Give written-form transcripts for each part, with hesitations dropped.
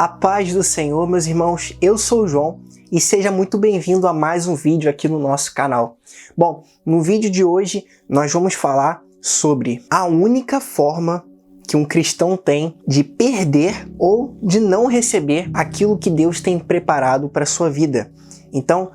A paz do Senhor, meus irmãos, eu sou o João e seja muito bem-vindo a mais um vídeo aqui no nosso canal. Bom, no vídeo de hoje nós vamos falar sobre a única forma que um cristão tem de perder ou de não receber aquilo que Deus tem preparado para a sua vida. Então,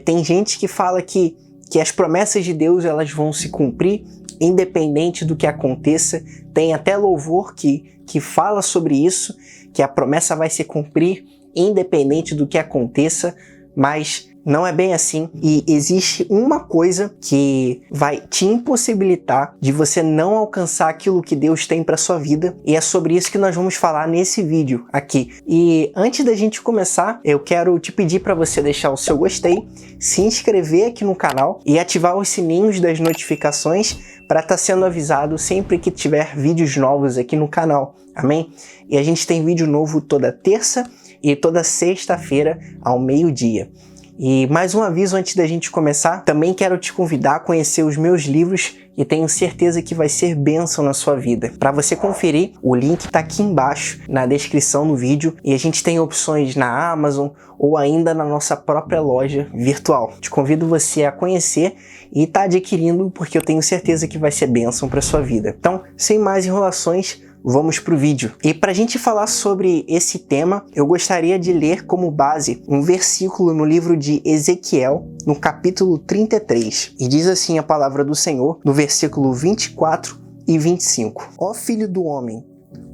tem gente que fala que as promessas de Deus elas vão se cumprir independente do que aconteça. Tem até louvor que fala sobre isso, que a promessa vai se cumprir independente do que aconteça, mas não é bem assim. E existe uma coisa que vai te impossibilitar de você não alcançar aquilo que Deus tem para sua vida, e é sobre isso que nós vamos falar nesse vídeo aqui. E antes da gente começar, eu quero te pedir para você deixar o seu gostei, se inscrever aqui no canal e ativar os sininhos das notificações para estar sendo avisado sempre que tiver vídeos novos aqui no canal, amém? E a gente tem vídeo novo toda terça e toda sexta-feira ao meio-dia. E mais um aviso antes da gente começar, também quero te convidar a conhecer os meus livros e tenho certeza que vai ser bênção na sua vida. Para você conferir, o link está aqui embaixo na descrição do vídeo e a gente tem opções na Amazon ou ainda na nossa própria loja virtual. Te convido você a conhecer e estar adquirindo porque eu tenho certeza que vai ser bênção para sua vida. Então, sem mais enrolações, vamos para o vídeo. E para a gente falar sobre esse tema, eu gostaria de ler como base um versículo no livro de Ezequiel, no capítulo 33. E diz assim a palavra do Senhor, no versículo 24 e 25. Ó filho do homem,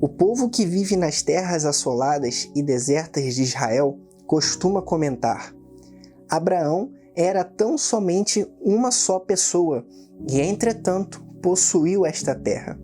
o povo que vive nas terras assoladas e desertas de Israel costuma comentar: Abraão era tão somente uma só pessoa, e entretanto possuiu esta terra.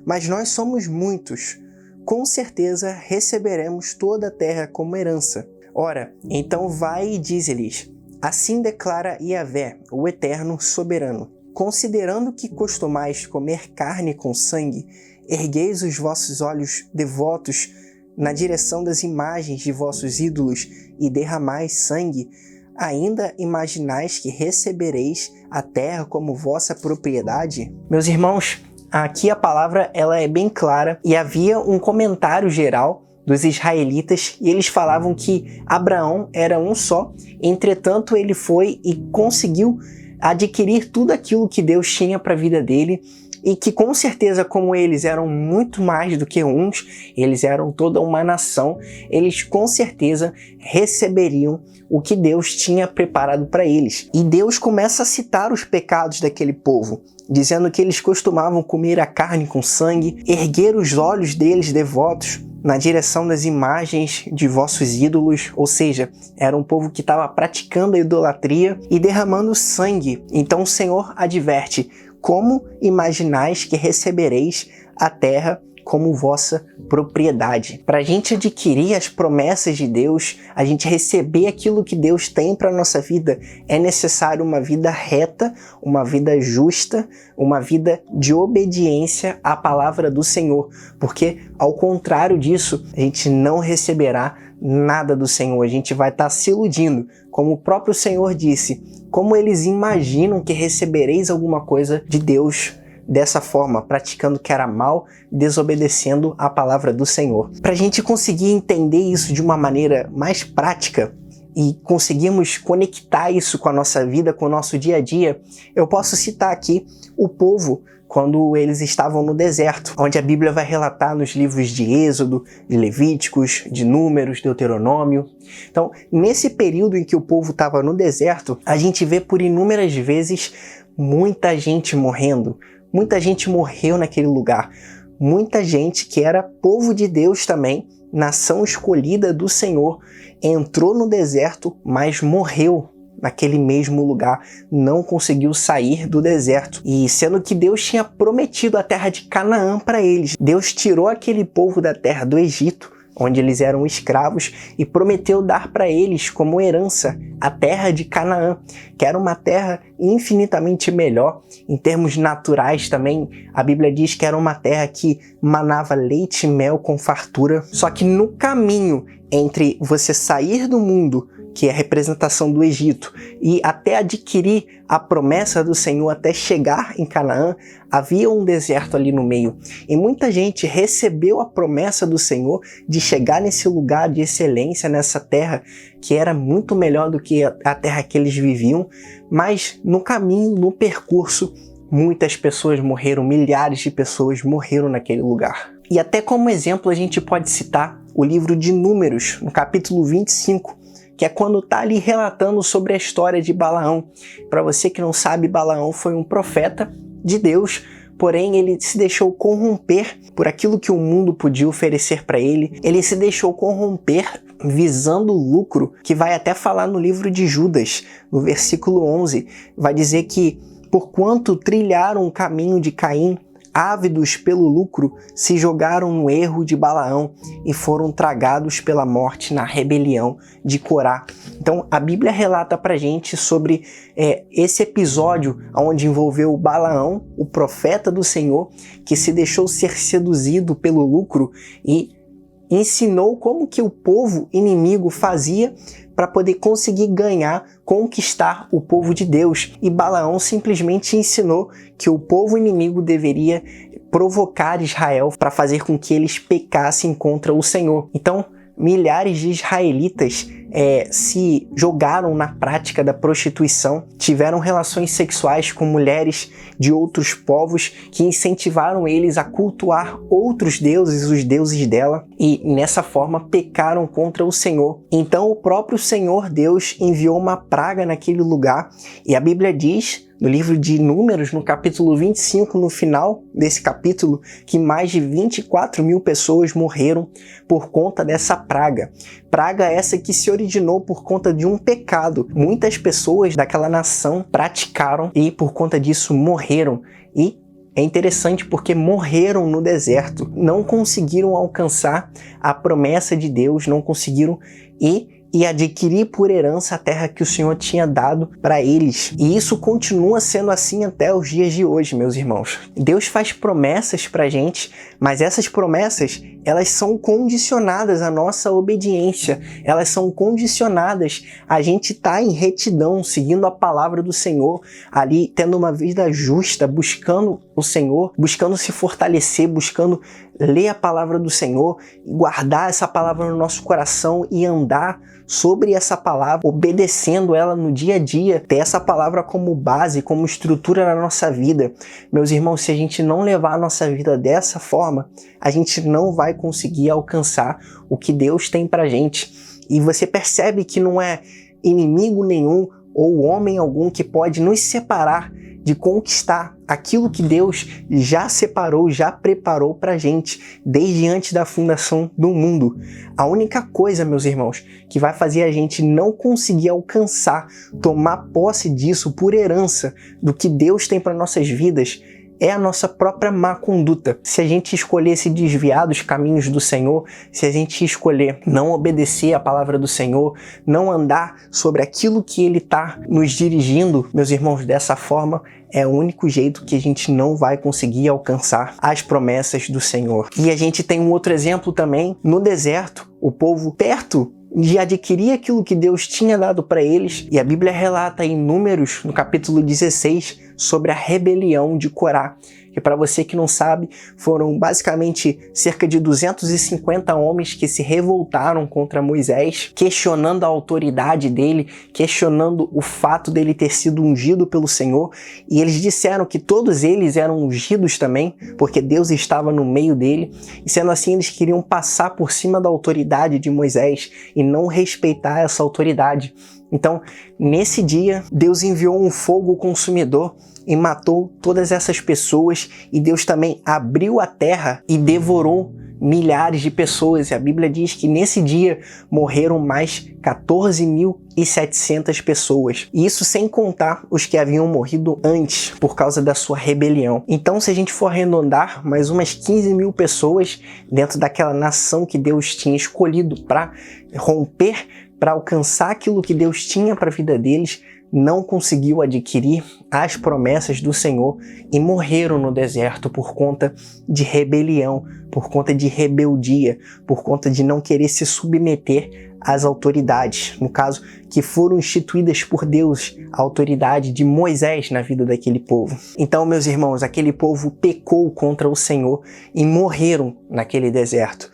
Mas nós somos muitos, com certeza receberemos toda a terra como herança. Ora, então vai e dize-lhes: assim declara Yahvé, o Eterno Soberano. Considerando que costumais comer carne com sangue, ergueis os vossos olhos devotos na direção das imagens de vossos ídolos e derramais sangue, ainda imaginais que recebereis a terra como vossa propriedade? Meus irmãos, aqui a palavra ela é bem clara e havia um comentário geral dos israelitas e eles falavam que Abraão era um só, entretanto ele foi e conseguiu adquirir tudo aquilo que Deus tinha para a vida dele e que com certeza, como eles eram muito mais do que uns, eles eram toda uma nação, eles com certeza receberiam o que Deus tinha preparado para eles. E Deus começa a citar os pecados daquele povo, dizendo que eles costumavam comer a carne com sangue, erguer os olhos deles devotos na direção das imagens de vossos ídolos, ou seja, era um povo que estava praticando a idolatria e derramando sangue. Então o Senhor adverte: como imaginais que recebereis a terra como vossa propriedade? Para a gente adquirir as promessas de Deus, a gente receber aquilo que Deus tem para a nossa vida, é necessário uma vida reta, uma vida justa, uma vida de obediência à palavra do Senhor, porque ao contrário disso, a gente não receberá nada do Senhor, a gente vai estar se iludindo. Como o próprio Senhor disse: como eles imaginam que recebereis alguma coisa de Deus dessa forma, praticando o que era mal, desobedecendo a palavra do Senhor. Para a gente conseguir entender isso de uma maneira mais prática e conseguirmos conectar isso com a nossa vida, com o nosso dia a dia, eu posso citar aqui o povo quando eles estavam no deserto, onde a Bíblia vai relatar nos livros de Êxodo, de Levíticos, de Números, Deuteronômio. Então, nesse período em que o povo estava no deserto, a gente vê por inúmeras vezes muita gente morrendo. Muita gente morreu naquele lugar. Muita gente que era povo de Deus também, nação escolhida do Senhor, entrou no deserto, mas morreu naquele mesmo lugar, não conseguiu sair do deserto. E sendo que Deus tinha prometido a terra de Canaã para eles, Deus tirou aquele povo da terra do Egito, onde eles eram escravos, e prometeu dar para eles como herança a terra de Canaã, que era uma terra infinitamente melhor em termos naturais também. A Bíblia diz que era uma terra que manava leite e mel com fartura. Só que no caminho entre você sair do mundo que é a representação do Egito, e até adquirir a promessa do Senhor, até chegar em Canaã, havia um deserto ali no meio. E muita gente recebeu a promessa do Senhor de chegar nesse lugar de excelência, nessa terra que era muito melhor do que a terra que eles viviam, mas no caminho, no percurso, muitas pessoas morreram, milhares de pessoas morreram naquele lugar. E até como exemplo a gente pode citar o livro de Números, no capítulo 25, que é quando está ali relatando sobre a história de Balaão. Para você que não sabe, Balaão foi um profeta de Deus, porém ele se deixou corromper por aquilo que o mundo podia oferecer para ele. Ele se deixou corromper visando o lucro, que vai até falar no livro de Judas, no versículo 11, vai dizer que porquanto trilharam o caminho de Caim, ávidos pelo lucro, se jogaram no erro de Balaão e foram tragados pela morte na rebelião de Corá. Então a Bíblia relata pra gente sobre esse episódio onde envolveu Balaão, o profeta do Senhor, que se deixou ser seduzido pelo lucro e ensinou como que o povo inimigo fazia para poder conseguir ganhar, conquistar o povo de Deus. E Balaão simplesmente ensinou que o povo inimigo deveria provocar Israel para fazer com que eles pecassem contra o Senhor. Então, milhares de israelitas se jogaram na prática da prostituição, tiveram relações sexuais com mulheres de outros povos que incentivaram eles a cultuar outros deuses, os deuses dela, e nessa forma pecaram contra o Senhor. Então o próprio Senhor Deus enviou uma praga naquele lugar, e a Bíblia diz no livro de Números, no capítulo 25, no final desse capítulo, que mais de 24 mil pessoas morreram por conta dessa praga. Praga essa que se originou por conta de um pecado. Muitas pessoas daquela nação praticaram e por conta disso morreram. E é interessante porque morreram no deserto, não conseguiram alcançar a promessa de Deus, não conseguiram e adquirir por herança a terra que o Senhor tinha dado para eles. E isso continua sendo assim até os dias de hoje, meus irmãos. Deus faz promessas para a gente, mas essas promessas, elas são condicionadas à nossa obediência, elas são condicionadas a gente estar em retidão, seguindo a palavra do Senhor, ali tendo uma vida justa, buscando o Senhor, buscando se fortalecer, buscando ler a palavra do Senhor, guardar essa palavra no nosso coração e andar sobre essa palavra, obedecendo ela no dia a dia, ter essa palavra como base, como estrutura na nossa vida. Meus irmãos, se a gente não levar a nossa vida dessa forma, a gente não vai conseguir alcançar o que Deus tem pra gente. E você percebe que não é inimigo nenhum ou homem algum que pode nos separar de conquistar aquilo que Deus já separou, já preparou pra gente desde antes da fundação do mundo. A única coisa, meus irmãos, que vai fazer a gente não conseguir alcançar, tomar posse disso por herança do que Deus tem para nossas vidas, é a nossa própria má conduta. Se a gente escolher se desviar dos caminhos do Senhor, se a gente escolher não obedecer a palavra do Senhor, não andar sobre aquilo que Ele está nos dirigindo, meus irmãos, dessa forma, é o único jeito que a gente não vai conseguir alcançar as promessas do Senhor. E a gente tem um outro exemplo também, no deserto, o povo perto de adquirir aquilo que Deus tinha dado para eles, e a Bíblia relata em Números, no capítulo 16, sobre a rebelião de Corá, que para você que não sabe, foram basicamente cerca de 250 homens que se revoltaram contra Moisés, questionando a autoridade dele, questionando o fato dele ter sido ungido pelo Senhor, e eles disseram que todos eles eram ungidos também, porque Deus estava no meio dele, e sendo assim eles queriam passar por cima da autoridade de Moisés e não respeitar essa autoridade. Então, nesse dia, Deus enviou um fogo consumidor e matou todas essas pessoas, e Deus também abriu a terra e devorou milhares de pessoas. E a Bíblia diz que nesse dia morreram mais 14.700 pessoas. E isso sem contar os que haviam morrido antes por causa da sua rebelião. Então, se a gente for arredondar, mais umas 15 mil pessoas dentro daquela nação que Deus tinha escolhido para romper, para alcançar aquilo que Deus tinha para a vida deles, não conseguiu adquirir as promessas do Senhor e morreram no deserto por conta de rebelião, por conta de rebeldia, por conta de não querer se submeter às autoridades, no caso, que foram instituídas por Deus, a autoridade de Moisés na vida daquele povo. Então, meus irmãos, aquele povo pecou contra o Senhor e morreram naquele deserto.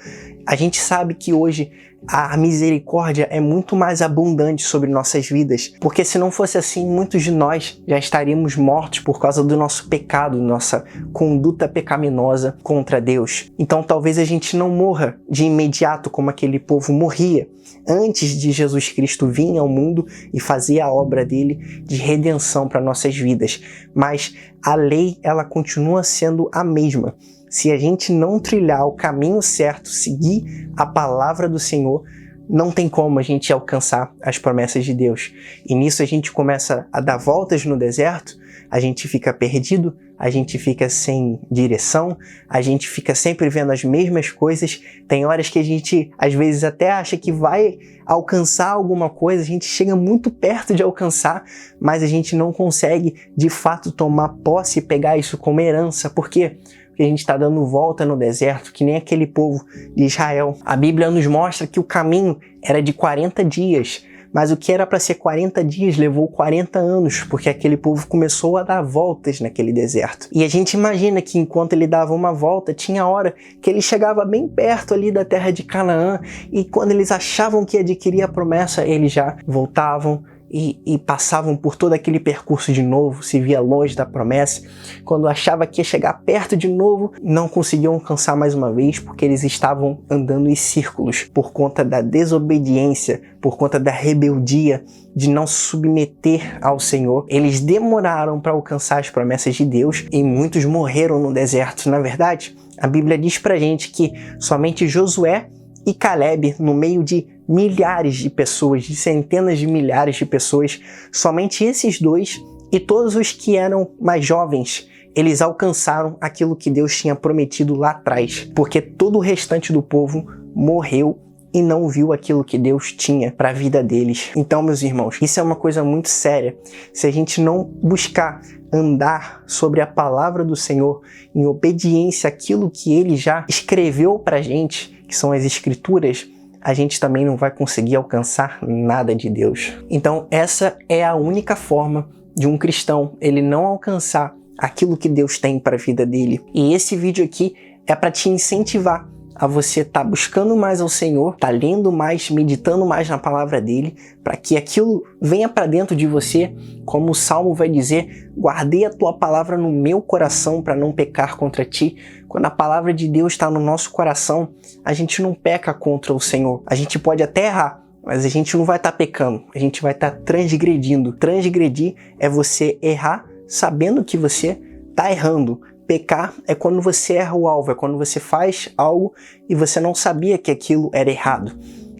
A gente sabe que hoje a misericórdia é muito mais abundante sobre nossas vidas, porque se não fosse assim, muitos de nós já estaríamos mortos por causa do nosso pecado, nossa conduta pecaminosa contra Deus. Então talvez a gente não morra de imediato como aquele povo morria antes de Jesus Cristo vir ao mundo e fazer a obra dele de redenção para nossas vidas. Mas a lei, ela continua sendo a mesma. Se a gente não trilhar o caminho certo, seguir a palavra do Senhor, não tem como a gente alcançar as promessas de Deus. E nisso a gente começa a dar voltas no deserto, a gente fica perdido, a gente fica sem direção, a gente fica sempre vendo as mesmas coisas. Tem horas que a gente, às vezes, até acha que vai alcançar alguma coisa, a gente chega muito perto de alcançar, mas a gente não consegue, de fato, tomar posse e pegar isso como herança. Por quê? Porque a gente está dando volta no deserto, que nem aquele povo de Israel. A Bíblia nos mostra que o caminho era de 40 dias, mas o que era para ser 40 dias levou 40 anos, porque aquele povo começou a dar voltas naquele deserto. E a gente imagina que enquanto ele dava uma volta, tinha hora que ele chegava bem perto ali da terra de Canaã, e quando eles achavam que adquiria a promessa, eles já voltavam e passavam por todo aquele percurso de novo, se via longe da promessa. Quando achava que ia chegar perto de novo, não conseguiam alcançar mais uma vez, porque eles estavam andando em círculos por conta da desobediência, por conta da rebeldia, de não se submeter ao Senhor. Eles demoraram para alcançar as promessas de Deus e muitos morreram no deserto. Na verdade, a Bíblia diz pra gente que somente Josué e Caleb, no meio de milhares de pessoas, de centenas de milhares de pessoas, somente esses dois e todos os que eram mais jovens, eles alcançaram aquilo que Deus tinha prometido lá atrás, porque todo o restante do povo morreu e não viu aquilo que Deus tinha para a vida deles. Então, meus irmãos, isso é uma coisa muito séria. Se a gente não buscar andar sobre a palavra do Senhor em obediência àquilo que Ele já escreveu para a gente, que são as Escrituras, a gente também não vai conseguir alcançar nada de Deus. Então, essa é a única forma de um cristão ele não alcançar aquilo que Deus tem para a vida dele. E esse vídeo aqui é para te incentivar a você estar buscando mais ao Senhor, estar lendo mais, meditando mais na palavra dele, para que aquilo venha para dentro de você, como o Salmo vai dizer: guardei a tua palavra no meu coração para não pecar contra ti. Quando a palavra de Deus está no nosso coração, a gente não peca contra o Senhor. A gente pode até errar, mas a gente não vai estar pecando, a gente vai estar transgredindo. Transgredir é você errar sabendo que você está errando. Pecar é quando você erra o alvo, é quando você faz algo e você não sabia que aquilo era errado.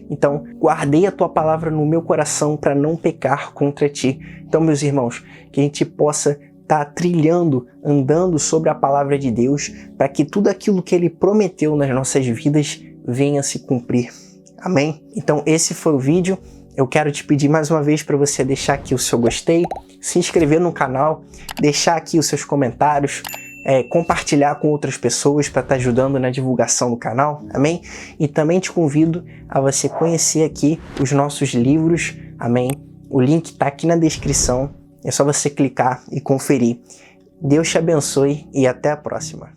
Então, guardei a tua palavra no meu coração para não pecar contra ti. Então, meus irmãos, que a gente possa estar trilhando, andando sobre a palavra de Deus, para que tudo aquilo que Ele prometeu nas nossas vidas venha se cumprir. Amém? Então, esse foi o vídeo. Eu quero te pedir mais uma vez para você deixar aqui o seu gostei, se inscrever no canal, deixar aqui os seus comentários, compartilhar com outras pessoas para estar ajudando na divulgação do canal, amém? E também te convido a você conhecer aqui os nossos livros, amém? O link está aqui na descrição, é só você clicar e conferir. Deus te abençoe e até a próxima.